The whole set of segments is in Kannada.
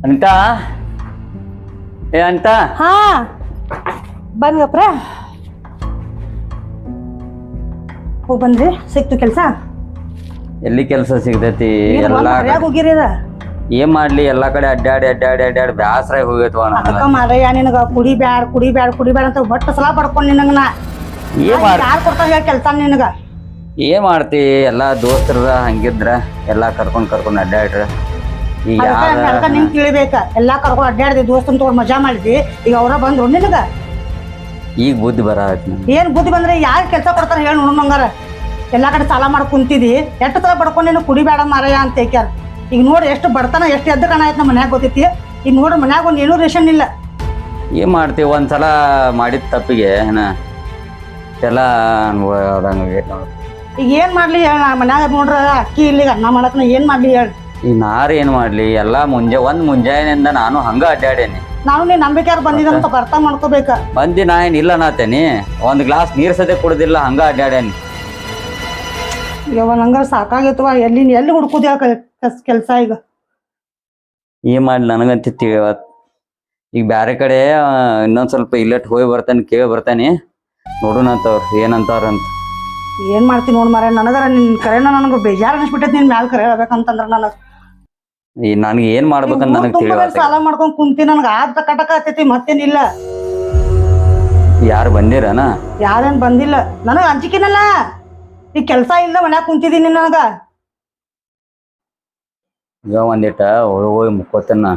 ಅನಿತಾ ಅನಿತಾ ಹಾ ಬಂದ್ಗಪ್ರ ಹೋಗ್ ಬಂದ್ರಿ ಸಿಕ್ತು ಕೆಲ್ಸ ಎಲ್ಲಿ ಕೆಲಸ ಸಿಗ್ತೈತಿ ಎಲ್ಲಾ ಹೋಗಿರಿ ಏನ್ ಮಾಡ್ಲಿ ಎಲ್ಲಾ ಕಡೆ ಅಡ್ಡಾಡಿ ಅಡ್ಡಾಡಿ ಅಡ್ಡಾಡಿ ಬ್ಯಾಸರಾಗಿ ಹೋಗೈತವ ಅದಕ್ಕ ಮಾರಯ್ಯ ನಿನಗ ಕುಡಿಬ್ಯಾಡ ಅಂತ ಒಟ್ಟ ಸಲ ಪಡ್ಕೊಂಡ್ ನಿನಗ ನಾ ಯಾರು ಕೊಡ್ತಾರ ಕೆಲ್ಸ ನಿನಗ ಏನ್ ಮಾಡ್ತಿ ಎಲ್ಲಾ ದೋಸ್ತರದ ಹಂಗಿದ್ರ ಎಲ್ಲಾ ಕರ್ಕೊಂಡ್ ಅಡ್ಡಾಡ್ರ ಈಗ ಅದಕ್ಕ ನಿಂಗ್ ತಿಳಿಬೇಕ ಎಲ್ಲಾ ಕರ್ಕೊಂಡ್ ಅಡ್ಡಾಡ್ದಿ ದೋಸ್ತನ್ ತಗೊಂಡ್ ಮಜಾ ಮಾಡಿದ್ವಿ ಈಗ ಅವ್ರ ಬಂದ್ರು ನಿನಗ ಈಗ ಬುದ್ಧಿ ಬರತ್ನ ಏನ್ ಬುದ್ಧಿ ಬಂದ್ರೆ ಯಾರು ಕೆಲ್ಸ ಕೊಡ್ತಾರ ಹೇಳಿ ನೋಡಂಗಾರ ಎಲ್ಲಾ ಕಡೆ ಸಾಲ ಮಾಡಿ ಕುಂತಿದಿ ಎಷ್ಟು ಸಲ ಪಡ್ಕೊಂಡ್ ನೀನು ಕುಡಿಬೇಡ ಮಾರಯ್ಯ ಅಂತ ಏಕ್ಯಾರ ಈಗ ನೋಡಿ ಎಷ್ಟು ಬಡತನ ಎಷ್ಟು ಎದ್ದು ಕಾಣ ಆಯ್ತು ನಮ್ಮ ಮನ್ಯಾಗ ಗೊತ್ತೈತಿ ಈಗ ನೋಡ್ರಿ ಮನ್ಯಾಗ ಒಂದ್ ಏನೂ ರೇಷನ್ ಇಲ್ಲ ಏನ್ ಮಾಡ್ತೀವಿ ಒಂದ್ಸಲ ಮಾಡಿದ ತಪ್ಪಿಗೆ ಎಲ್ಲ ಈಗ ಏನ್ ಮಾಡ್ಲಿ ಹೇಳ ಮನ್ಯಾಗ ನೋಡ್ರ ಅಕ್ಕಿ ಇಲ್ಲಿ ಅನ್ನ ಮಾಡಕ್ ಏನ್ ಮಾಡ್ಲಿ ಹೇಳಿ ಈ ನಾರು ಏನ್ ಮಾಡ್ಲಿ ಎಲ್ಲಾ ಮುಂಜಾನೆಯಿಂದ ನಾನು ಹಂಗ ಅಡ್ಡಾಡೇನಿ ನಾವು ನೀ ನಂಬಿಕೆ ಯಾರು ಬಂದಿದಂತ ಬರ್ತಾ ಮಾಡ್ಕೋಬೇಕ ಬಂದಿ ನಾ ಏನ್ ಇಲ್ಲ ನಾತೇನಿ ಒಂದ್ ಗ್ಲಾಸ್ ನೀರ್ ಸದ್ಯ ಕುಡ್ದಿಲ್ಲ ಹಂಗ ಅಡ್ಡಾಡೇನಿ ಯವ್ವ ನಂಗ ಸಾಕಾಗೈತವ ಎಲ್ಲಿ ಹುಡ್ಕುದ ಕೆಲ್ಸ ಈಗ ಏನ್ ಮಾಡ್ಲಿ ನನಗಂತ ತಿಳಿವತ್ ಈಗ ಬ್ಯಾರೆ ಕಡೆ ಇನ್ನೊಂದ್ ಸ್ವಲ್ಪ ಇಲ್ಲಟ್ ಹೋಗಿ ಬರ್ತಾನೆ ಕೇಳಿ ಬರ್ತಾನೆ ನೋಡೋಣ ಅಂತವ್ರ ಏನಂತಾರಂತ ಏನ್ ಮಾಡ್ತೀನಿ ನೋಡ್ ಮಾರ ನನಗರ ನಿನ್ ಕರೆನ ನನಗ ಬೇಜಾರ್ ಅನ್ಸ್ಬಿಟ್ಟೈತಿ ನಿನ್ ಮ್ಯಾಲ ಕರೆ ಹೇಳ್ಬೇಕಂತಂದ್ರ ನನಗ ಈ ನನ್ಗೆ ಏನ್ ಮಾಡ್ಬೇಕಂತ ನನಗ್ ತಿಳಿವತ್ ಸಾಲ ಮಾಡ್ಕೊಂಡ್ ಕುಂತಿ ನನಗ ಆದ ಕಟಕ ಆತೈತಿ ಮತ್ತೇನಿಲ್ಲ ಯಾರು ಬಂದಿರನ ಯಾರೇನ್ ಬಂದಿಲ್ಲ ನನಗ ಅಂಜಿಕೆನಲ್ಲ ಈ ಕೆಲ್ಸ ಇಲ್ಲ ಮನ್ಯಾಗ ಕುಂತಿದೀನಿ ನನಗ ಈಗ ಒಂದಿಟ ಹೋಗಿ ಮುಕ್ಕೋತನ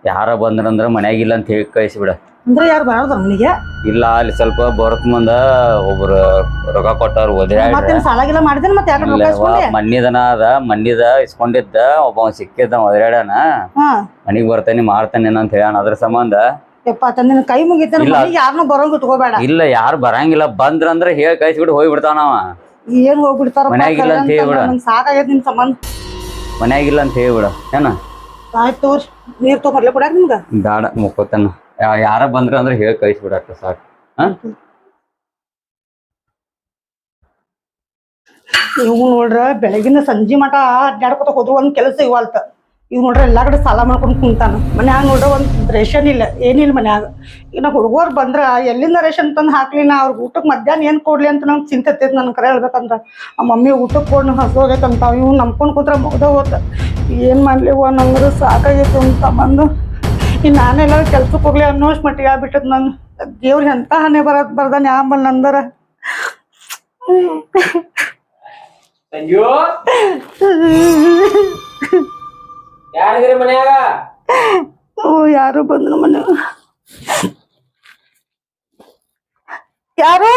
ಯಾರ ಬಂದ್ರಂದ್ರ ಮನ್ಯಾಗಿಲ್ಲ ಅಂತ ಹೇಳಿ ಕಳಿಸ್ಬಿಡ ಅಂದ್ರೆ ಯಾರು ಬಾರ್ದ ನನಗೆ ಇಲ್ಲ ಅಲ್ಲಿ ಸ್ವಲ್ಪ ಬರತ್ ಮುಂದ ಒಬ್ರು ರೊಕ್ಕ ಕೊಟ್ಟವ್ರು ಮತ್ತೆ ಸಾಲಾಗಿಲ್ಲ ಮಾಡಿದೇನೆ ಮತ್ತೆ ಯಾಕೆ ಮಣ್ಣಿದನ ಅದ ಮಣ್ಣಿದ ಇಸ್ಕೊಂಡಿದ್ದ ಒಬ್ಬ ಸಿಕ್ಕಿದ್ದ ಒದರಾಡನ ಮನಿಗ್ ಬರ್ತಾನೆ ಮಾಡ್ತಾನೆ ಅಂತ ಹೇಳಣ ಅದ್ರ ಸಂಬಂಧ ಕೈ ಮುಗಿತಾನ ಯಾರನ್ನೂ ಬರೋಂಗ್ ಇಟ್ಕೋಬೇಡ ಇಲ್ಲ ಯಾರು ಬರಂಗಿಲ್ಲ ಬಂದ್ರಂದ್ರ ಹೇಳಿ ಕಳಿಸ್ಬಿಟ್ಟು ಹೋಗ್ಬಿಡ್ತಾನವ ಏನ್ ಹೋಗ್ಬಿಡ್ತಾರ ಮನ್ಯಾಗಿಲ್ಲ ಅಂತ ಹೇಳ್ಬಿಡ ಸಾಕಾಗೈತ್ ನಿನ್ ಸಂಬಂಧ ಮನ್ಯಾಗಿಲ್ಲ ಅಂತ ಹೇಳ್ಬಿಡ ಏನ ಆಯ್ತು ತೋರ್ಸ್ ನೀರ್ ತಗೊಂಡ್ಲೆ ಕೊಡಾಕ ನಿಮ್ಗ ಬೇಡ ಮುಕ್ಕೋತನ ಯಾರ ಬಂದ್ರ ಅಂದ್ರೆ ಹೇಳಿ ಕಳಿಸ್ಬಿಡಕ್ಕ ಸಾಕು ಇವ್ ನೋಡ್ರ ಬೆಳಗಿನ ಸಂಜೆ ಮಠ ಅಡ್ಡಾಡ್ಕೊತ ಹೋದ್ರು ಒಂದ್ ಕೆಲಸ ಇವಾಲ್ತ ಇವ್ ನೋಡ್ರ ಎಲ್ಲಾ ಕಡೆ ಸಾಲ ಮಾಡ್ಕೊಂಡ್ ಕುಂತಾನ ಮನ್ಯಾಗ ನೋಡ್ರ ಒಂದ್ ರೇಷನ್ ಇಲ್ಲ ಏನಿಲ್ಲ ಮನ್ಯಾಗ ಇನ್ನ ಹುಡುಗರು ಬಂದ್ರ ಎಲ್ಲಿಂದ ರೇಷನ್ ತಂದು ಹಾಕ್ಲಿ ನಾ ಅವ್ರ ಊಟಕ್ಕೆ ಮಧ್ಯಾಹ್ನ ಏನ್ ಕೊಡ್ಲಿ ಅಂತ ನಂಗೆ ಚಿಂತೆ ಹತ್ತೈತಿ ನನ್ ಕರೆ ಹೇಳ್ಬೇಕಂದ್ರ ಆ ಮಮ್ಮಿ ಊಟಕ್ಕೆ ಕೊಡ್ ಹಸೋಗೈತಂತ ಇವ್ ನಂಬ್ಕೊಂಡ್ ಕೂತ್ರ ಮುಗ್ದ ಹೋತ ಏನ್ ಮಾಡ್ಲಿವ ನಂಗ್ರ ಸಾಕಾಗೈತಿ ಅಂತ ಬಂದು ಇನ್ನು ನಾನೆಲ್ಲ ಕೆಲ್ಸಕ್ಕೆ ಹೋಗ್ಲಿ ಅನ್ನೋಷ್ಟು ಮಟ್ಟಿಗೆ ಆಗ್ಬಿಟ್ಟದ್ ನನ್ ದೇವ್ರ ಎಂತ ಹನೆ ಬರ್ದಾನೆ ಆಂಬಲ್ ನಂದರ ಯಾರು ಬಂದ್ರು ಮನೆ ಯಾರು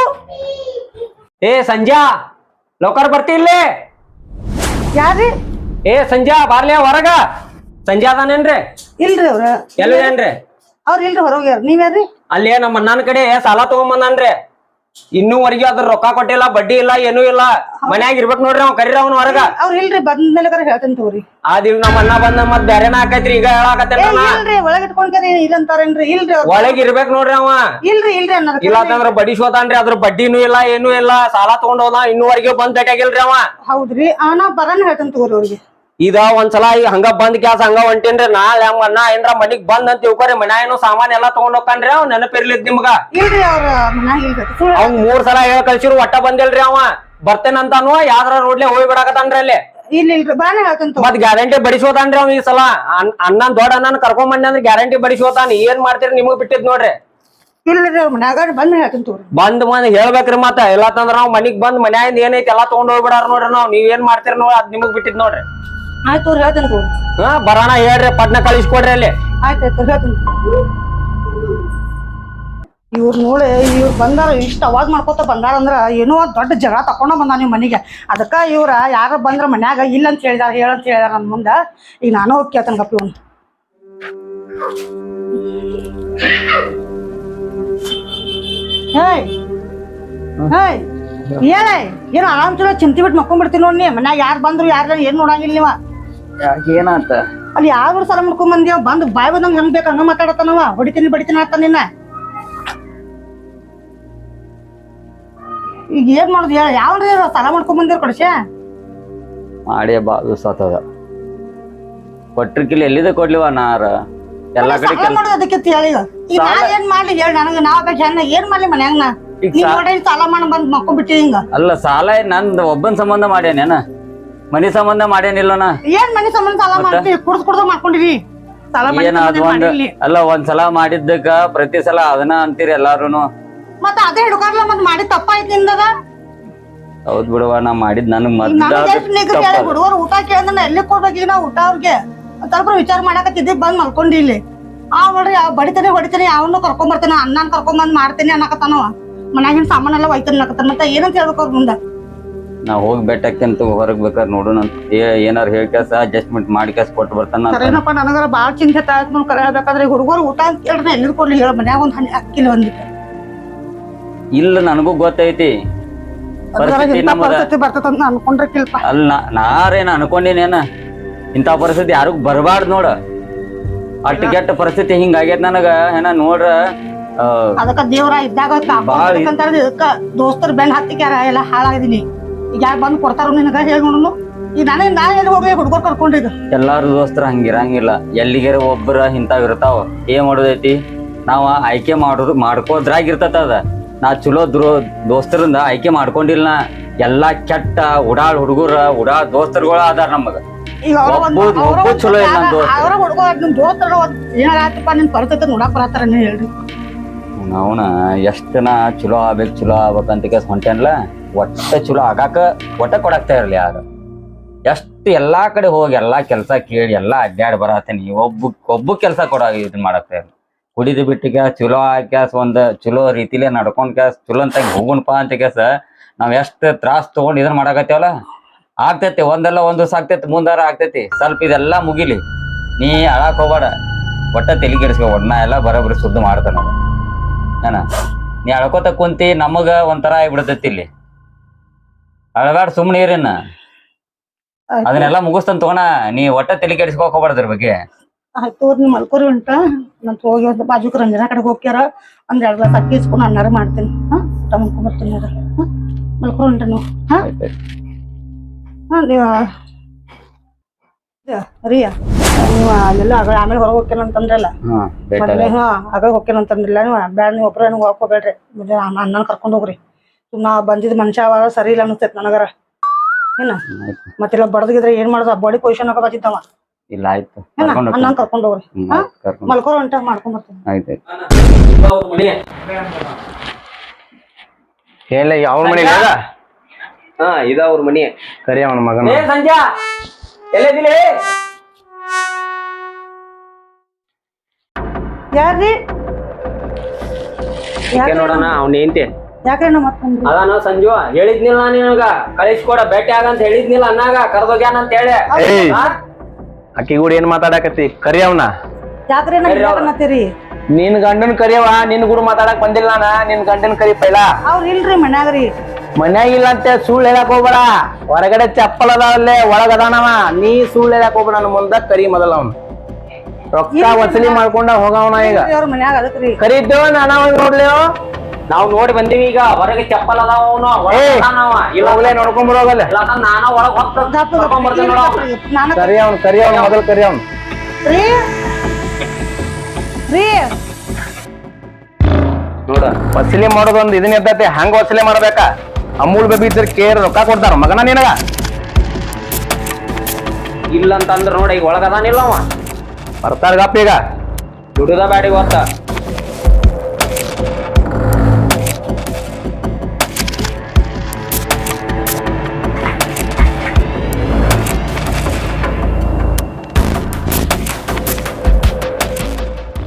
ಏ ಸಂಜಾ ಲೌಕರ್ ಬರ್ತಿ ಇಲ್ಲಿ ಯಾರ್ರಿ ಏ ಸಂಜಾ ಬಾರ್ಲಿ ಹೊರಗ ಸಂಜಾ ಅದಾನೇನ್ರಿ ಇಲ್ರಿ ಅವ್ರ ಎಲ್ವೇನ್ರಿ ಅವ್ರ ಇಲ್ರಿ ಹೊರಗ್ಯಾರ ನೀವ್ಯಾರ್ರಿ ಅಲ್ಲಿ ನಮ್ಮ ಅಣ್ಣನ ಕಡೆ ಸಾಲ ತಗೊಂಬಂದನ್ರಿ ಇನ್ನೂವರೆಗೆ ಅದ್ರ ರೊಕ್ಕ ಕೊಟ್ಟಿಲ್ಲ ಬಡ್ಡಿ ಇಲ್ಲ ಏನೂ ಇಲ್ಲ ಮನ್ಯಾಗ ಇರ್ಬೇಕ್ ನೋಡ್ರಿ ಅವ್ ಕರೀರ ಅವ್ನ ಹೊರಗ ಅವ್ರ ಇಲ್ರಿ ಬಂದ್ಮೇಲೆ ಹೇಳ್ತೇನೆ ತಗೋರಿ ಆದಿಲ್ ನಮ್ಮ ಅಣ್ಣ ಬಂದ ಮತ್ ಬ್ಯಾರೆನ ಹಾಕೈತ್ರಿ ಈಗ ಹೇಳಾಕತ್ತೇನ ಇಲ್ರಿ ಒಳಗ್ ಇಟ್ಕೊಂಡ್ರಿ ಇಲ್ಲಂತಾರೇನ್ರಿ ಇಲ್ರಿ ಒಳಗ್ ಇರ್ಬೇಕ್ ನೋಡ್ರಿ ಅವ ಇಲ್ರಿ ಅನ್ನೋದು ಇಲ್ಲ ಅಂತಂದ್ರ ಬಡಿಸೋತಾನ್ರಿ ಅದ್ರ ಬಡ್ಡಿನೂ ಇಲ್ಲ ಏನೂ ಇಲ್ಲ ಸಾಲ ತಗೊಂಡ್ ಹೋದ ಇನ್ನೂವರೆಗೆ ಬಂದ್ ಭೇಟಿಯಾಗಿಲ್ರಿ ಅವ ಹೌದ್ರಿ ನಾ ಬರಾನ ಹೇಳ್ತೇನೆ ತಗೋರಿ ಅವ್ರಿಗೆ ಈಗ ಒಂದ್ಸಲ ಈಗ ಹಂಗ ಬಂದ್ ಕ್ಯಾಸ್ ಹಂಗ ಹೊಂಟೇನ್ರಿ ನಾಳೆ ನಮ್ಮ ಅಣ್ಣ ಏನ್ರ ಮನಿಗ್ ಬಂದ್ ಅಂತ ತಿಳ್ಕೊರಿ ಮನ್ಯಾಗ ಏನೋ ಸಾಮಾನ್ ಎಲ್ಲಾ ತಗೊಂಡ್ ಹೋಗ್ತಾನ್ರಿ ಅವ್ ನೆನಪಿರ್ಲಿದ್ ನಿಮ್ಗ ಇಲ್ರಿ ಅವ್ರ ಮನ್ಯಾಗ ಇಲ್ರಿ ಅವ್ 3 ಸಲ ಹೇಳ ಕಳ್ಸಿರು ಒಟ್ಟ ಬಂದಿಲ್ರಿ ಅವ ಬರ್ತೇನಂತಾನು ಯಾವ್ದಾರ ರೋಡ್ಲೆ ಹೋಗಿ ಬಿಡಾಕತಾನ್ರಿ ಅಲ್ಲಿ ಇಲ್ರಿ ಬಾನ ಹೇಳ್ತೇನೆ ಮತ್ ಗ್ಯಾರಂಟಿ ಬಡಿಸೋತಾನ್ರಿ ಅವ್ ಈ ಸಲ ಅಣ್ಣನ್ ದೊಡ್ಡ ಅಣ್ಣನ್ ಕರ್ಕೊಂಡ್ ಬಂದಿ ಅಂದ್ರೆ ಗ್ಯಾರಂಟಿ ಬಡಿಸೋತಾನ ಏನ್ ಮಾಡ್ತೀರಿ ನಿಮಗ್ ಬಿಟ್ಟಿದ್ ನೋಡ್ರಿ ಇಲ್ರಿ ಅವ್ರ ಮನ್ಯಾಗ ಬಂದ್ ಹೇಳ್ತೇನೆ ತಗೋರಿ ಬಂದ್ ಹೇಳ್ಬೇಕ್ರಿ ಮತ್ತ ಎಲ್ಲಾತಂದ್ರ ನಾವ್ ಮನಿಗ್ ಬಂದ್ ಮನ್ಯಾಗಿಂದ ಏನೈತಿ ಎಲ್ಲಾ ತಗೊಂಡ್ ಹೋಗ್ಬಿಡಾರ ನೋಡ್ರಿ ನಾವ್ ನೀವ್ ಏನ್ ಮಾಡ್ತೀರಿ ನೋಡ್ರಿ ಅದ್ ನಿಮಗ್ ಬಿಟ್ಟಿದ್ ನೋಡ್ರಿ ಆಯ್ತು ಅವ್ರು ಹೇಳ್ತೇನೆ ತಗೋರಿ ಬರಾನ ಹೇಳ್ರಿ ಪಟ್ನ ಕಳಿಸ್ಕೊಡ್ರಿ ಅಲ್ಲಿ ಆಯ್ತಾಯ್ತು ಹೇಳ್ತೇನೆ ಇವ್ರು ನೋಡಿ ಇವ್ರು ಬಂದಾರ ಇಷ್ಟ ಅವಾಜ್ ಮಾಡ್ಕೊತ ಬಂದಾರ ಅಂದ್ರ ಏನೋ ದೊಡ್ಡ ಜಗಳ ತಕೊಂಡ ಬಂದ ನೀವು ಮನೆಗೆ ಅದಕ್ಕ ಇವ್ರ ಯಾರ ಬಂದ್ರ ಮನ್ಯಾಗ ಇಲ್ಲ ಅಂತ ಹೇಳಿದಾರ ಹೇಳಂತ ಹೇಳಿದಾರ ನನ್ ಮುಂದ ಈಗ ನಾನು ಹೋಗಿ ಕೇಳ್ತೇನೆ ಗಪ್ಪಿ ಒಂದು ಏನು ಆರಾಮ್ ಚಲೋ ಚಿಂತಿ ಬಿಟ್ಟು ಮಕ್ಕೊಂಡ್ಬಿಡ್ತೀನಿ ನೋಡಿ ಮನ್ಯಾಗ ಯಾರು ಬಂದ್ರು ಯಾರ ಏನ್ ನೋಡಂಗಿಲ್ಲ ನೀವ ಏನಾತ ಅಲ್ಲಿ ಯಾವ್ರು ಸಾಲ ಮಾಡ್ಕೊಂಡ್ ಬಂದ್ಯಾವ ಬಂದ್ ಬಾಯ್ ಬಂದಂಗ ಹೆಂಗ್ ಬೇಕು ಹಂಗ ಮಾತಾಡತಾನವ ಬಡಿತೀನಿ ಆತ ನಿನ್ನ ಈಗ ಏನ್ ಮಾಡುದು ಯಾವ್ರಿ ಸಾಲ ಮಾಡ್ಕೊಂಡ್ ಬಂದಿರ ಕಡ್ಸ ಮಾಡಿ ಬಾ ದಿವಸ ಆತದ ಕೊಟ್ರಿಕಿಲ್ಲ ಎಲ್ಲಿದೆ ಕೊಡ್ಲಿವ ನಾರ ಎಲ್ಲಾ ಕಡೆ ಸಾಲ ಮಾಡೋದು ಅದಕ್ಕೆ ಹೇಳಿ ಈಗ ನಾ ಏನ್ ಮಾಡ್ಲಿ ಹೇಳಿ ನನಗ ನಾವ್ ಬೇಕು ಹೆಣ್ಣ ಏನ್ ಮಾಡ್ಲಿ ಮನ್ಯಾಗ ನಾ ನೀವ್ ನೋಡಿ ಸಾಲ ಮಾಡಿ ಬಂದ್ ಮಕ್ಕೊಂಡ್ಬಿಟ್ಟಿ ಹಿಂಗ ಅಲ್ಲ ಸಾಲ ನಂದ್ ಒಬ್ಬನ್ ಸಂಬಂಧ ಮಾಡ್ಯಾನೇನ ಮನಿ ಸಂಬಂಧ ಮಾಡ್ಯಾನಿಲ್ಲನ ಏನ್ ಮನೆ ಸಂಬಂಧ ಸಾಲ ಮಾಡ್ತೀವಿ ಕುಡ್ದು ಮಾಡ್ಕೊಂಡಿರಿ ಸಾಲ ಏನ್ ಅದ್ ಒಂದ್ ಅಲ್ಲ ಒಂದ್ಸಲ ಮಾಡಿದ್ದಕ್ಕ ಪ್ರತಿ ಸಲ ಅದನ್ನ ಅಂತೀರಿ ಎಲ್ಲಾರುನು. ಮತ್ತ ಅದೇ ಹಿಡ್ಕೊರ್ಲ ಮತ್ ಮಾಡಿ ತಪ್ಪಾಯ್ತು ನಿಂದದ ಹೌದ್ ಬಿಡುವ ನಾ ಮಾಡಿದ್ ನನಗ್ ಹುಡುಗರು ಊಟ ಕೇಳಿದ್ರೆ ಎಲ್ಲಿ ಕೊಡ್ಬೇಕು ಈಗ ನಾ ಊಟ ಅವ್ರಿಗೆ ಸ್ವಲ್ಪ ವಿಚಾರ ಮಾಡಾಕತ್ತಿದ್ದಿ ಬಂದ್ ಮಲ್ಕೊಂಡಿ ಇಲ್ಲಿ ಆ ನೋಡ್ರಿ ಹೊಡಿತಾನೆ ಅವನು ಕರ್ಕೊಂಡ್ ಬರ್ತಾನೆ ಅಣ್ಣನ್ ಕರ್ಕೊಂಡ್ ಬಂದ್ ಮಾಡ್ತೇನೆ ಅನ್ನಕತ್ತಾನವ ಮನ್ಯಾಗಿನ ಸಾಮಾನೆಲ್ಲ ಒಯ್ತಾನೆ ಅನ್ನಕತ್ತಾನ ಮತ್ತೆ ಏನಂತ ಹೇಳ್ಬೇಕು ಅವ್ರ ಮುಂದ ನಾ ಹೋಗಿ ಬೆಟ್ಟಕ್ಕಂತ ಹೊರಗ್ ಬೇಕಾದ್ರೆ ನೋಡೋಣ ಏನಾರ ಹೇಳ್ಕೇಸ ಅಡ್ಜಸ್ಟ್ಮೆಂಟ್ ಮಾಡ್ಕೇಸ್ ಕೊಟ್ಟು ಬರ್ತಾನ. ಸರಿನಪ್ಪ ನನಗರ ಬಾಳ ಚಿಂತೆ ಆಯ್ತು ನೋಡ್ ಕರೆ ಹೇಳ್ಬೇಕಾದ್ರೆ ಹುಡುಗರು ಊಟ ಅಂತ ಕೇಳಿದ್ರೆ ಎಲ್ಲಿ ಕೊಡ್ಲಿ ಹೇಳ ಮನ್ಯಾಗ ಒಂದ್ ಹನಿ ಅಕ್ಕಿಲ್ಲ ಒಂದಿಟ್ಟು ಇಲ್ಲ ನನಗೂ ಗೊತ್ತೈತಿ ಪರಿಸ್ಥಿತಿ ನಮಗ ಬರ್ತದಂತ ಅನ್ಕೊಂಡ್ರೆ ಕಿಲ್ಪ ಅಲ್ಲ ನಾರೇನ ಅನ್ಕೊಂಡಿನೇನ ಇಂಥ ಪರಿಸ್ಥಿತಿ ಯಾರಿಗೂ ಬರಬಾರ್ದು ನೋಡ ಅಟ್ಟು ಕೆಟ್ಟ ಪರಿಸ್ಥಿತಿ ಹಿಂಗಾಗೈತ್ ನನಗ ಏನ ನೋಡ್ರ ಅದಕ್ಕ ದೇವ್ರ ಇದ್ದಾಗ ಇದಕ್ಕ ದೋಸ್ತರು ಬೆನ್ ಹತ್ತಿಕ್ಯಾರ ಎಲ್ಲ ಹಾಳಾಗಿದೀನಿ ಈಗ ಯಾರು ಬಂದ್ ಕೊಡ್ತಾರ ನಿನಗ ಹೇಳಿ ನೋಡೋನು ಈಗ ನಾ ಎಲ್ಲಿ ಹೋಗಿ ಹುಡುಗರು ಕರ್ಕೊಂಡಿದ್ದು ಎಲ್ಲಾರು ದೋಸ್ತರ ಹಂಗಿರಂಗಿಲ್ಲ ಎಲ್ಲಿಗೆರ ಒಬ್ಬರ ಇಂತಾವ್ ಇರ್ತಾವ ಏನ್ ಮಾಡೋದೈತಿ ನಾವ ಆಯ್ಕೆ ಮಾಡ್ಕೋದ್ರಾಗಿರ್ತದ ಅದ ನಾ ಚಲೋ ದೋಸ್ತರಿಂದ ಆಯ್ಕೆ ಮಾಡ್ಕೊಂಡಿಲ್ಲ ಎಲ್ಲಾ ಕೆಟ್ಟ ಉಡಾಳ್ ಉಡಾಳ್ ದೋಸ್ತರುಗಳ ಅದಾರ ನಮಗ ಈಗ ಚಲೋ ಇಲ್ಲ ಅವ್ರ ಹುಡುಗ ನಿಮ್ ದೋಸ್ತರು ಏನಾಗತ್ತಪ್ಪ ನಿನ್ ಪರಿಸ್ಥಿತಿ ನೋಡಕ್ ಬರತ್ತಾರ ನೀವ್ ಹೇಳ್ರಿ ನಾವ್ನ ಎಷ್ಟನ ಚಲೋ ಆಗ್ಬೇಕಂತ ಕೇಸ್ ಹೊಂಟೇನ್ಲ ಒಟ್ಟ ಚಲೋ ಆಗಾಕ ಒಟ್ಟ ಕೊಡಾಕ್ತಾ ಇರ್ಲಿ ಯಾರು ಎಷ್ಟು ಎಲ್ಲಾ ಕಡೆ ಹೋಗಿ ಎಲ್ಲಾ ಕೆಲ್ಸ ಕೇಳಿ ಎಲ್ಲಾ ಅಡ್ಡಾಡಿ ಬರತ್ತೇನಿ ಒಬ್ಬ ಕೆಲ್ಸ ಇದನ್ ಮಾಡಾಕ್ತಾ ಇರ್ಲಿ ಕುಡಿದು ಬಿಟ್ಟು ಕ್ಯಾಸ್ ಚಲೋ ಕ್ಯಾಸ್ ಒಂದ್ ಚಲೋ ರೀತಿಲೇ ನಡ್ಕೊಂಡ್ ಕ್ಯಾಸ್ ಚಲೋ ಅಂತ ಹೋಗುಣಪ್ಪ ಅಂತ ಕೇಸ ನಾವ್ ಎಷ್ಟ್ ತ್ರಾಸ್ ತಗೊಂಡ್ ಇದನ್ ಮಾಡಾಕತ್ತೇವಲ್ಲ ಆಗ್ತೈತಿ ಒಂದಲ್ಲ ಒಂದ್ ದಿವಸ ಆಗ್ತೈತಿ ಮುಂದಾರ ಆಗ್ತೈತಿ ಸ್ವಲ್ಪ ಇದೆಲ್ಲಾ ಮುಗಿಲಿ ನೀ ಅಳಾಕ್ ಹೋಗ್ಬೇಡ ಒಟ್ಟ ತೆಲಿಗೆಡಿಸ್ಕೋಬೇಡ ನಾ ಎಲ್ಲಾ ಬರೋಬ್ಬರಿ ಸುದ್ದಿ ಮಾಡ್ತಾನ ಏನ ನೀ ಅಳ್ಕೋತ ಕುಂತಿ ನಮಗ ಒಂಥರ ಆಗ್ಬಿಡ್ತೈತಿ ಇಲ್ಲಿ ಅಳಗಾಡ್ ಸುಮ್ನೆ ಇರಿನ ಅದನ್ನೆಲ್ಲಾ ಮುಗಿಸ್ತಾನ ತಗೋಣ ನೀ ಒಟ್ಟ ತೆಲಿಗೆಡಿಸ್ಕೋಕ್ ಹೋಗ್ಬಾರ್ದ್ರ ಬಗ್ಗೆ ಆಯ್ತು ನೀವ್ ಮಲ್ಕೋರಿ ಉಂಟ ನನ್ ಹೋಗಿ ಒಂದು ಬಾಜುಕ್ ರಂಜನಾ ಕಡೆಗೆ ಹೋಗ್ಯಾರ ಒಂದ್ 2 ಗ್ಲಾಸ್ ಅಕ್ಕಿ ಇಸ್ಕೊಂಡು ಅನ್ನಾರ ಮಾಡ್ತೀನಿ ಊಟ ಮಾಡ್ಕೊಂಡ್ಬರ್ತೀನಿ ಮಲ್ಕೋರಿ ಉಂಟ ನೀವು ರಿಯಾ ನೀವು ಅಲ್ಲೆಲ್ಲ ಆಮೇಲೆ ಹೊರಗೆ ಹೋಗ್ತೇನಂತಂದ್ರಲ್ಲ ಆಗ ಹೋಗ್ತೇನಂತಂದ್ರಿಲ್ಲ ನೀವು ಬ್ಯಾಡ ನೀವು ಒಬ್ರ ಹೋಗ್ಕೋಬೇಡ್ರಿ ಅಣ್ಣನ ಕರ್ಕೊಂಡ್ ಹೋಗ್ರಿ ನಾ ಬಂದಿದ್ ಮನುಷ್ಯ ಅವಾಗ ಸರಿ ಇಲ್ಲ ಅನಿಸ್ತೈತಿ ನನಗರ ಏನ ಮತ್ತೆಲ್ಲ ಬಡದಿದ್ರೆ ಏನ್ ಮಾಡೋದು ಬಾಡಿ ಪೊಸಿಷನ್ ಆಗ ಬತ್ತಿದ್ದವ ಇಲ್ಲ ಆಯ್ತು ಅಣ್ಣನ ಕರ್ಕೊಂಡ್ ಹೋಗ್ರಿ ಮಲ್ಕೋರ ಉಂಟ ಮಾಡ್ಕೊಂಡ್ ಬರ್ತೀನಿ ಹೇಳ ಯಾವ ಮನೆ ಇದ ಅವ್ರ ಮನಿ ಕರಿ ಅವನ ಮಗನ ಸಂಜಾ ಎಲ್ಲಿದಿಲಿ ಯಾರ್ರಿ ನೋಡೋಣ ಅವ್ನ ಏಂತಿ ಯಾಕ್ರಿ ಮತ್ತೊಂದು ಅದಾನ ಸಂಜು ಹೇಳಿದ್ನಿಲ್ಲ ನಿನಗ ಕಳಿಸ್ಕೊಡ ಭೇಟಿ ಆಗಂತ ಹೇಳಿದ್ನಿಲ್ಲ ಅನ್ನಾಗ ಕರ್ದೋಗ್ಯಾನ ಅಂತ ಹೇಳಿ ಅಕ್ಕಿ ಕೂಡ ಏನ್ ಮಾತಾಡಕತ್ತಿ ಕರಿ ಅವನ ಯಾಕ್ರಿ ನತ್ತೀರಿ ನಿನ್ ಗಂಡನ್ ಕರಿಯವ ನಿನ್ ಕೂಡ ಮಾತಾಡಕ್ ಬಂದಿಲ್ಲ ನಾನ ನಿನ್ ಗಂಡನ್ ಕರಿ ಪೈಲಾ ಅವ್ರ ಇಲ್ರಿ ಮನ್ಯಾಗ್ರಿ ಮನ್ಯಾಗ ಇಲ್ಲ ಅಂತ ಸುಳ್ಳು ಹೇಳಕ್ ಹೋಗ್ಬೇಡ ಹೊರಗಡೆ ಚಪ್ಪಲ್ ಅದಾವಲ್ಲೇ ಒಳಗ ಅದಾನವ ನೀ ಸುಳ್ಳು ಹೇಳಕ್ ಹೋಗ್ಬೇಡ ನನ್ನ ಮುಂದ ಕರಿ ಮೊದಲ ಅವನು ರೊಕ್ಕ ವಸೂಲಿ ಮಾಡ್ಕೊಂಡ ಹೋಗವನ ಈಗ ಮನ್ಯಾಗ ಅದಕ್ರಿ ಕರೀತೇವ ನಾನ ನೋಡ್ಲೇವ ನಾವ್ ನೋಡಿ ಬಂದೀವಿ ಈಗ ಹೊರಗೆ ಚಪ್ಪಲ್ ಅದಾವ ಅವನು ನೋಡ್ಕೊಂಡ್ ಬರೋಗಲ್ಲ ನಾನ ಒಳಗ್ ಕರಿ ಅವ್ನು ಮೊದಲ್ ಕರಿ ಅವ್ನು ನೋಡ ವಸೂಲಿ ಮಾಡೋದೊಂದು ಇದನ್ನ ಇರ್ತೈತಿ ಹಂಗ ವಸೂಲಿ ಮಾಡ್ಬೇಕ ಅಮೂಲ್ ಬೇಬಿ ಇದ್ರ ಕೇರ್ ರೊಕ್ಕ ಕೊಡ್ತಾರ ಮಗನ ನಿನಗ ಇಲ್ಲ ಅಂತಂದ್ರ ನೋಡ ಈಗ ಒಳಗದಾನಿಲ್ಲ ಅವ ಬರ್ತಾರ ಗಪ್ಪ ಈಗ ದುಡಿದ ಬ್ಯಾಡಿ ಗೊತ್ತ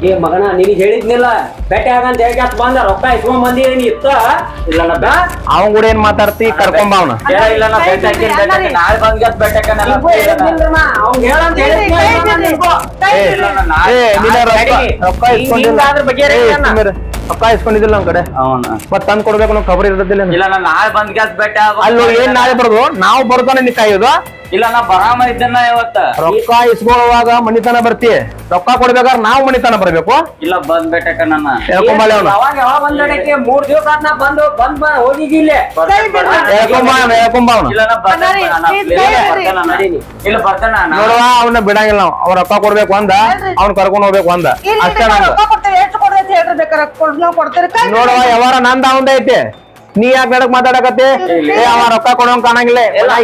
ಏ ಮಗನ ನಿನಗೆ ಹೇಳಿದ್ನಿಲ್ಲ ಬೇಟೆ ಆಗಂತ ಹೇಳಿ ಬಂದ ರೊಕ್ಕ ಇಸ್ಕೊಂಡ್ ಬಂದಿ ನೀ ಇತ್ತ ಇಲ್ಲ ಅವನ್ ಕೂಡ ಏನ್ ಮಾತಾಡ್ತಿ ಕರ್ಕೊಂಬ ಅವನ ಇಲ್ಲ ನಾಳೆ ಬಂದ್ ರೊಕ್ಕ ಇಸ್ಕೊಂಡಿದ್ದಿಲ್ಲ ನಮ್ ಕಡೆ ಮತ್ ತಂದ್ ಕೊಡ್ಬೇಕು ನಾವು ಖಬರ್ ಇರೋದಿಲ್ಲ ಇಲ್ಲ ನಾಳೆ ಬಂದ್ ಗ್ಯಾಸ್ ಬೇಟೆ ಅಲ್ಲಿ ಏನ್ ನಾಳೆ ಬರೋದು ನಾವು ಬರ್ತಾನೆ ನೀ ಕಾಯೋದು ಇಲ್ಲ ನಾ ಬರಾಮ ಇದ್ದನ್ನ ಇವತ್ತ ರೊಕ್ಕ ಇಸ್ಕೊಳ್ಳುವಾಗ ಮನಿತನ ಬರ್ತಿ, ರೊಕ್ಕ ಕೊಡ್ಬೇಕಾದ್ರೆ ನಾವು ಮನಿತನ ಬರ್ಬೇಕು. ಇಲ್ಲ ಬಂದ್ಬೇಟಕ ನನ್ನ ಹೇಳ್ಕೊಂಬಾಳೆ ಅವ್ನು. ಅವಾಗ ಯಾವಾಗ ಬಂದಡಕ್ಕೆ 3 ದಿವಸ ಆದ್ ನಾ ಬಂದ್ ಹೋಗಿದ್ದಿ ಇಲ್ಲೇ. ಹೇಳ್ಕೊಂಬ ಅವ್ನು. ಇಲ್ಲ ನಾ ಅಣ್ಣಾರಿ, ಇಲ್ಲ ಬರ್ತಾನ ನೋಡುವ ಅವನ್ನ ಬಿಡಂಗಿಲ್ಲ ನಾವು. ಅವ್ರ ರೊಕ್ಕ ಕೊಡ್ಬೇಕು ಅಂದ, ಅವ್ನ ಕರ್ಕೊಂಡ್ ಹೋಗ್ಬೇಕು ಅಂದ, ಅಷ್ಟೇ ನಮ್ದು. ರೊಕ್ಕ ಕೊಡ್ತೇವೆ, ಎಷ್ಟು ಕೊಡ್ತೈತಿ ಹೇಳ್ರಿ ಬೇಕಾರೆ ನಾವು ಕೊಡ್ತೇವೆ. ನೋಡುವ ವ್ಯವಹಾರ ನಂದ ಅವಂದ ಐತಿ, ನೀ ಯಾಕೆ ನಡಕ್ ಮಾತಾಡಕತ್ತಿ? ಏ ಅವ ರೊಕ್ಕ ಕೊಡೋಂಗ್ ಕಾಣಂಗಿಲ್ಲ,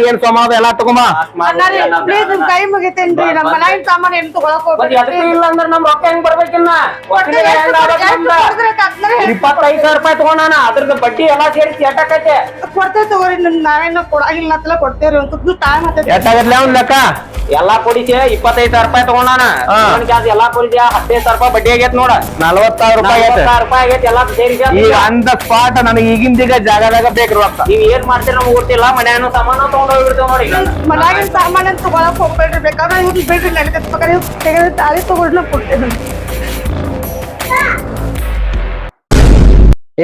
ಏನ್ ಸೋಮಾದ ಎಲ್ಲಾ ತಗೊಂಬ. ಅಣ್ಣಾರಿ ಪ್ಲೀಸ್ ನಿಮ್ ಕೈ ಮುಗಿತೇನ್ರಿ, ನಮ್ಮ ಮನ್ಯಾಗಿನ ಸಾಮಾನ್ ಏನು ತಗೊಳಕ್ ಮತ್ ಹೋಗ್ಬೇಡ್ರಿ. ಎದಕ್ಕೂ ಇಲ್ಲ ಅಂದ್ರ ನಮ್ ರೊಕ್ಕ ಹೆಂಗ್ ಬರ್ಬೇಕಿನ್ನ? ಕೊಡ್ತೇವೆ, ಎಷ್ಟು ಕೊಡ್ತೇವೆ ಅದ್ನ ಹೇಳಿ. 25,000 ರೂಪಾಯಿ ತಗೊಂಡಾನ, ಅದ್ರದ್ದು ಬಡ್ಡಿ ಎಲ್ಲಾ ಸೇರಿಸಿ ಎಷ್ಟಾಕೈತೆ? ಕೊಡ್ತೇವೆ ತಗೋರಿ, ನಾವೇನ ಕೊಡಂಗಿಲ್ಲ ಅಂತಲ್ಲ ಕೊಡ್ತೇವ್ರಿ. ಒಂದು ಟೈಮ್ ಆಗ್ತೈತಿ. ಎಷ್ಟಾಗತ್ಲೆ ಅವ್ನ ಲೆಕ್ಕ? ಎಲ್ಲಾ ಕೊಡಿಸಿ 25,000 ರೂಪಾಯಿ ತಗೊಂಡಾನ. ಎಲ್ಲಾ ಕೊಡಿಸಿ 15,000 ರೂಪಾಯಿ ಬಡ್ಡಿ ಆಗೈತೆ ನೋಡ. 40,000 ರೂಪಾಯಿ ಐತೆ. 40,000 ರೂಪಾಯಿ ಆಗೈತೆ ಎಲ್ಲಾ ಸೇರಿಸಿ. ಈಗ ಅಂದ ಸ್ಪಾಟ್ ನನಗೆ ಈಗಿಂದೀಗ ಜಾಗದಾಗ ಬೇಕು ರೊಕ್ಕ. ನೀವ್ ಏನ್ ಮಾಡ್ತೀರಿ ನಮ್ಗೆ ಗೊತ್ತಿಲ್ಲ, ಮನ್ಯಾನು ಸಾಮಾನು ತಗೊಂಡ್ ಹೋಗ್ಬಿಡ್ತೇವ್ ನೋಡಿ. ಮನ್ಯಾಗಿನ ಸಾಮಾನ್ ಅಂತ ತಗೊಳಕ್ ಹೋಗ್ಬೇಡ್ರಿ, ಬೇಕಾದ್ರೆ ಇವ್ರು ಬಿಡ್ರಿ ನಡೀತೈತಿ. ಬೇಕಾದ್ರೆ ಇವ್ರು ತೆಗೆದು ತಾಳಿ ತಗೊಂಡು ನಾವು ಕೊಡ್ತೇವೆ.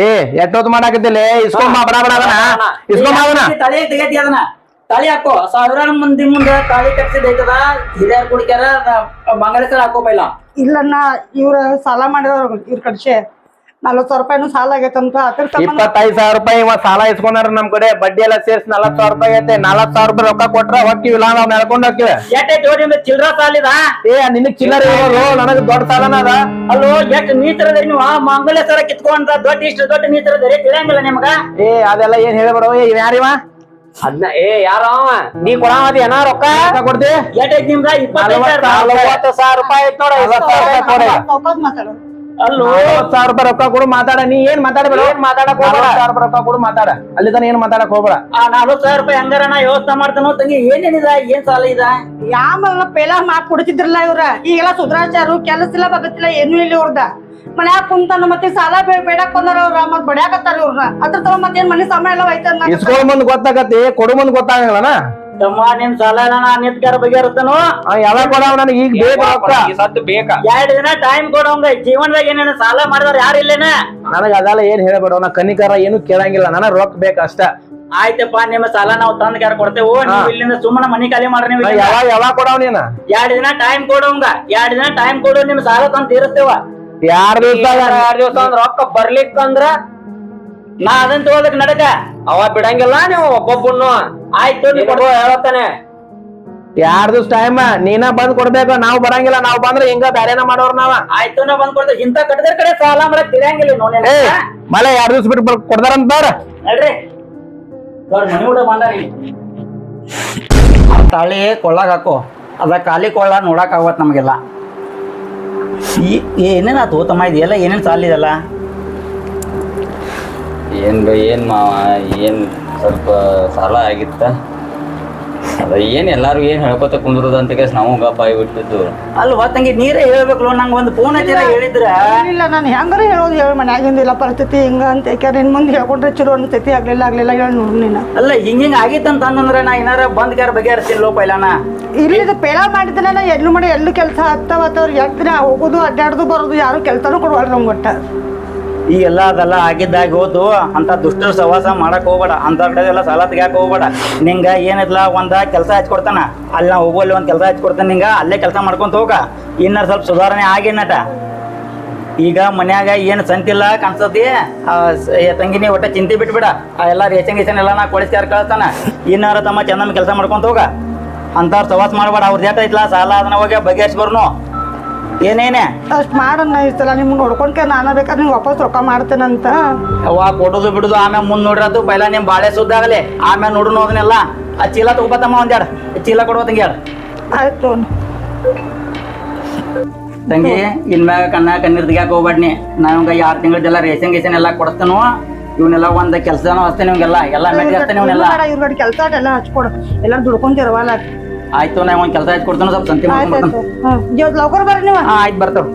ಏ ಎಷ್ಟೊತ್ತು ಮಾಡಾಕತ್ತಿಲ್ಲ, ಇಸ್ಕೊಂಬ ಬಡ ಬಡ ಅದನ್ನ ಇಸ್ಕೊಂಬ ಅದನ್ನ. ತಳಿ ತೆಗೈತಿ ಅದನ್ನ ತಾಳಿ ಹಾಕೋ. ಸಾವಿರಾರು ಮಂದಿ ಮುಂದೆ ತಾಳಿ ಕಟ್ಸಿದೈತದ, ಹಿರಿಯರ್ ಕುಡಿಕ್ಯಾರ ಮಂಗಳಸರ ಹಾಕೋ ಪೈಲ. ಇಲ್ಲಣ್ಣ, ಇವ್ರ ಸಾಲ ಮಾಡಿದವ್ರು ಇವ್ರ ಕಡ್ಸೆ 40,000 ರೂಪಾಯಿನೂ ಸಾಲ ಆಗೈತಂತ. ಅದ್ರ ಸಂಬಂಧ 25,000 ರೂಪಾಯಿ ಇವ ಸಾಲ ಇಸ್ಕೊಂಡಾರ ನಮ್ ಕಡೆ, ಬಡ್ಡಿ ಎಲ್ಲ ಸೇರ್ಸಿ 40,000 ರೂಪಾಯಿ ಐತೆ. 40,000 ರೂಪಾಯಿ ರೊಕ್ಕ ಕೊಟ್ರ ಹೋಗ್ತಿವಿಲ್ಲ, ನಾವ್ ನಡ್ಕೊಂಡ್ ಹೋಗ್ತಿವಿ. ಎಷ್ಟೈತಿ ಚಿಲ್ಡ್ರ ಸಾಲಿದ? ಏ ನಿನಗ್ ಚಿಲ್ಲರ್ ಇರೋದು, ನನಗ್ ದೊಡ್ಡ ಸಾಲನ ಅದ. ಅಲ್ಲೋ ಎಷ್ಟ್ ನೀತರದ್ರಿ ನೀವು, ಮಂಗಳಸರ ಕಿತ್ಕೊಂಡ ದೊಡ್ಡ ಇಷ್ಟು ದೊಡ್ಡ ನೀತರದ್ರಿ, ತಿಳಿಯಂಗಿಲ್ಲ ನಿಮ್ಗ? ಏ ಅದೆಲ್ಲ ಏನ್ ಹೇಳ್ಬೇಡ. ಏ ಯಾರಿವ ಅದ್ನ ಯಾರ ಅವ? ನೀ ಕೊಡಾಮದಿ ಏನ ರೊಕ್ಕ ಕೊಡ್ತಿ? ಎಷ್ಟೈತಿ ನಿಮ್ದ? 40,000 ರೂಪಾಯಿ ಐತ್ ನೋಡ. 40,000 ರೂಪಾಯಿ ಕೊಡಿ. ವಾಪಸ್ ಮಾತಾಡೋದು. ಅಲ್ಲೋ 40,000 ರೂಪಾಯಿ ರೊಕ್ಕ ಕೊಡು, ಮಾತಾಡ. ನೀ ಏನ್ ಮಾತಾಡಬೇಡ, ಏನ್ ಮಾತಾಡಕ್ ಹೋಗ್ಬೇಡ. 40,000 ರೂಪಾಯಿ ರೊಕ್ಕ ಕೊಡು, ಮಾತಾಡ. ಅಲ್ಲಿ ತನ ಏನ್ ಮಾತಾಡಕ್ ಹೋಗ್ಬೇಡ. 40,000 ರೂಪಾಯಿ ಹಂಗಾರ ನಾ ವ್ಯವಸ್ಥೆ ಮಾಡ್ತಾನೋ ತಂಗಿ. ಏನೇನಿದ, ಏನ್ ಸಾಲ ಇದ? ಯಾಮಲ್ಲ ಪೇಲ ಮಾಕ್ ಕೊಡ್ತಿದ್ರಲ್ಲ ಇವ್ರ, ಈಗೆಲ್ಲ ಸುಧಾರಿಸ್ಯಾರು. ಕೆಲಸ ಇಲ್ಲ ಬಗತ್ತಿಲ್ಲ, ಏನೂ ಇಲ್ಲ ಇವ್ರದ. ಮನ್ಯಾಗ ಕುಂತಾನ ಮತ್ತೆ ಸಾಲ ಬೇಡಕ್ ಬಂದಾರ ಅವ್ರ, ಮತ್ ಬಡ್ಯಾಕತ್ತಾರ ಇವ್ರನ್ನ. ಅದ್ರ ತವ ಮತ್ತೇನ್ ಮನೆ ಸಮಯ ಎಲ್ಲ ಐತನ್ನ. ಇಸ್ಕೊಳ್ ಮುಂದ್ ಗೊತ್ತಾಗತ್ತೆ, ಕೊಡು ಮುಂದ್ ಗೊತ್ತಾಗಲ್ಲ. ತಮ್ಮ ನಿನ್ ಸಾಲ ನಾ ನಿತ್ಕಾರ ಬಗೆಹರುತ್ತಾನೋ? ಯಾವಾಗ ಕೊಡವ ನನಗೆ ಈಗ ಬೇಕು ರೊಕ್ಕ. ಸದ್ದು ಬೇಕಾ? 2 ದಿನ ಟೈಮ್ ಕೊಡೋಂಗ. ಜೀವನದಾಗ ಏನೇನು ಸಾಲ ಮಾಡಿದವ್ರು ಯಾರು ಇಲ್ಲೇನ? ನನಗ ಅದೆಲ್ಲ ಏನ್ ಹೇಳ್ಬೇಡ, ನಾ ಕನಿಕರ ಏನು ಕೇಳಂಗಿಲ್ಲ, ನನಗ್ ರೊಕ್ಕ ಬೇಕಷ್ಟ. ಆಯ್ತಪ್ಪ, ನಿಮ್ಮ ಸಾಲ ನಾವು ತಂದ್ ಕ್ಯಾರ ಕೊಡ್ತೇವು. ನೀವು ಇಲ್ಲಿಂದ ಸುಮ್ಮನೆ ಮನಿ ಖಾಲಿ ಮಾಡ್ರಿ. ನೀವು ಯಾವಾಗ ಕೊಡವ್ ನೀನ? 2 ದಿನ ಟೈಮ್ ಕೊಡೋಂಗ. 2 ದಿನ ಟೈಮ್ ಕೊಡು, ನಿಮ್ ಸಾಲ ತಂದ್ ತೀರಿಸ್ತೇವ. 2 ದಿವಸ 2 ದಿವಸ ಅಂದ್ರ ರೊಕ್ಕ ಬರ್ಲಿಕ್ಕಂದ್ರ ನಾ ಅದನ್ನ ತಗೋದಕ್ ನಡಕ. ಅವ ಬಿಡಂಗಿಲ್ಲ, ನೀವು ಒಬ್ಬೊಬ್ಬನು. ಆಯ್ತು ಹೇಳತ್ತಾನೆ. 2 ದಿವಸ ಟೈಮ್ ನೀನ ಬಂದ್ ಕೊಡ್ಬೇಕು, ನಾವ್ ಬರಂಗಿಲ್ಲ. ನಾವ್ ಬಂದ್ರೆ ಹಿಂಗ ಬ್ಯಾರೇನ ಮಾಡೋರ್ ನಾವ. ಆಯ್ತು ನಾ ಬಂದ್ ಕೊಡ್ತೇವೆ. ಇಂತ ಕಟ್ಟದ್ರ ಕಡೆ ಸಾಲ ಮಾಡಕ್ ತಿರಂಗಿಲ್ಲ ನೋಡಿ. ಏ ಮಳೆ 2 ದಿವಸ ಬಿಟ್ಟು ಕೊಡ್ತಾರಂತ ಬಾರ. ನಡ್ರಿ ದೊಡ್ಡ ಮನಿ ಊಟ ಬಂದಾರಿ. ತಾಳಿ ಕೊಳ್ಳಾಗ ಹಾಕೋ, ಅದ ಖಾಲಿ ಕೊಳ್ಳ ನೋಡಕ್ ಆಗತ್ ನಮಗೆಲ್ಲ. ಏನೇನಾತು ತಮ್ಮ, ಇದೆಲ್ಲ ಏನೇನ್ ಸಾಲ ಇದೆಲ್ಲ? ಏನ್ ಮಾವ, ಏನ್ ಸ್ವಲ್ಪ ಸಾಲ ಆಗಿತ್ತ. ಅದ ಏನ್ ಎಲ್ಲಾರು ಏನ್ ಹೇಳ್ಕೊತ ಕುಂದ್ರದ ಅಂತ ಕೇಸ್ ನಾವು ಗಪ್ಪ ಆಗಿಬಿಟ್ಟಿದ್ದು. ಅಲ್ವಾ ತಂಗಿ, ನೀರೇ ಹೇಳ್ಬೇಕಲ್ಲ. ನಂಗೆ ಒಂದು ಫೋನ್ ಹಚ್ಚಿರ ಹೇಳಿದ್ರ. ಇಲ್ಲ, ನಾನು ಹೆಂಗಾರ ಹೇಳೋದು ಹೇಳಿ, ಮನ್ಯಾಗಿಂದಿಲ್ಲ ಪರಿಸ್ಥಿತಿ ಹಿಂಗ ಅಂತ. ಯಾಕಂದ್ರೆ ನಿನ್ ಮುಂದೆ ಹೇಳ್ಕೊಂಡ್ರೆ ಚಲೋ ಅನ್ಸ್ತೈತಿ. ಆಗ್ಲಿಲ್ಲ ಹೇಳಿ ನೋಡು ನೀನು. ಅಲ್ಲ ಹಿಂಗ ಆಗಿತ್ತಂತ ಅಂದ್ರೆ ನಾ ಏನಾರ ಬಂದ್ ಕ್ಯಾರ ಬಗೆಹರಿಸಿಲ್ಲ ಪೈಲಾನ. ಇಲ್ಲಿ ಪೇಳ ಮಾಡಿದ್ರೆ ನಾ ಎಲ್ಲೂ ಮಾಡಿ ಎಲ್ಲೂ ಕೆಲಸ ಹತ್ತವ್ರು 2 ದಿನ ಹೋಗೋದು ಅಡ್ಡಾಡೋದು ಬರೋದು, ಯಾರು ಕೆಲಸನೂ ಕೊಡುವಲ್ರಿ ನಮ್ಗೆ ಒಟ್ಟ. ಈಗೆಲ್ಲ ಅದೆಲ್ಲ ಆಗಿದ್ದಾಗ ಹೋದು ಅಂತ ದುಷ್ಟರ ಸವಾಸ ಮಾಡಕ್ ಹೋಗ್ಬೇಡ. ಅಂತ ಕಡೆದೆಲ್ಲ ಸಾಲ ತೆಗ್ಯಾಕ ಹೋಗ್ಬೇಡ. ನಿಂಗ ಏನಿಲ್ಲ, ಒಂದ ಕೆಲಸ ಹಚ್ಕೊಡ್ತಾನ, ಅಲ್ಲಿ ನಾ ಹೋಗೋಲ್ಲಿ ಒಂದ್ ಕೆಲಸ ಹಚ್ಕೊಡ್ತಾನ. ನಿಂಗ ಅಲ್ಲೇ ಕೆಲಸ ಮಾಡ್ಕೊಂತ ಹೋಗ. ಇನ್ನಾರ ಸ್ವಲ್ಪ ಸುಧಾರಣೆ ಆಗೇನಟ. ಈಗ ಮನ್ಯಾಗ ಏನು ಸಂತಿಲ್ಲ ಕಾಣಿಸ್ತತಿ. ತಂಗಿನಿ ಒಟ್ಟ ಚಿಂತೆ ಬಿಟ್ಬಿಡ. ಎಲ್ಲ ರೇಷನ್ ಗೀಷನ್ ಎಲ್ಲ ನಾ ಕೊಡಿಸ್ಯಾರ ಕಳ್ತಾನ. ಇನ್ನಾರ ತಮ್ಮ ಚಂದಮ್ಮ ಕೆಲಸ ಮಾಡ್ಕೊಂತ ಹೋಗ. ಅಂತವ್ರ ಸವಾಸ ಮಾಡ್ಬೇಡ. ಅವ್ರದ್ದು ಏಟೈತ್ಲ ಸಾಲ ಅದನ್ನ ಹೋಗಿ ಬಗೆಹರಿಸಿ ಬರ್ನು. ಏನೇನೆ ಅಷ್ಟ್ ಮಾಡಣ್ಣ. ಈ ಸಲ ನಿಮ್ಗೆ ನೋಡ್ಕೊಂಡ್ಕೆ ನಾನು ಬೇಕಾದ್ರೆ ನಿಮ್ಗೆ ವಾಪಸ್ ರೊಕ್ಕ ಮಾಡ್ತೇನಂತ. ಅವ ಕೊಡುದು ಬಿಡುದು ಆಮ್ಯಾಗ ಮುಂದ್ ನೋಡ್ರದು. ಪೈಲ ನಿಮ್ ಬಾಳೆ ಸುದ್ದ ಆಗಲಿ, ಆಮ್ಯಾಗ ನೋಡ್ರು ಅದನ್ನೆಲ್ಲ. ಆ ಚೀಲ ತಗೋಬತ್ತಮ್ಮ ಒಂದೆರಡು ಚೀಲ ಕೊಡುವ ತಂಗಿ. ಆಯ್ತು ತಂಗಿ, ಇನ್ಮ್ಯಾಗ ಕಣ್ಣೀರ್ ತೆಗಿಯಾಕ ಹೋಗ್ಬೇಡ್ನಿ. ನಾವಂಗ 2 ತಿಂಗಳದೆಲ್ಲ ರೇಷನ್ ಗೀಷನ್ ಎಲ್ಲ ಕೊಡ್ತೇನು. ಇವನ್ನೆಲ್ಲ ಒಂದ್ ಕೆಲ್ಸನೂ ಹಚ್ತೇನೆ. ನಿಮ್ಗೆಲ್ಲ ಎಲ್ಲ ಮೆಟ್ಟಿ ಹಚ್ತೇನೆ. ಇವನ್ನೆಲ್ಲ ಇವ್ರ ಕೆಲಸ ಎಲ್ಲ ಹಚ್ಕೊಡು, ಎಲ್ಲ ದುಡ್ಕೊಂತಿರವಲ್ಲ. ಆಯ್ತು, ನಾ ಒಂದ್ ಕೆಲಸ ಹಚ್ಕೊಡ್ತೇನೆ. ಸ್ವಲ್ಪ ಸಂತಿ ಮಾಡ್ಕೊಂಡ್ ಆಯ್ತಾಯ್ತು. ಲೌಕರ್ ಬರ್ರಿ ನೀವು. ಆಯ್ತು, ಬರ್ತಾವ.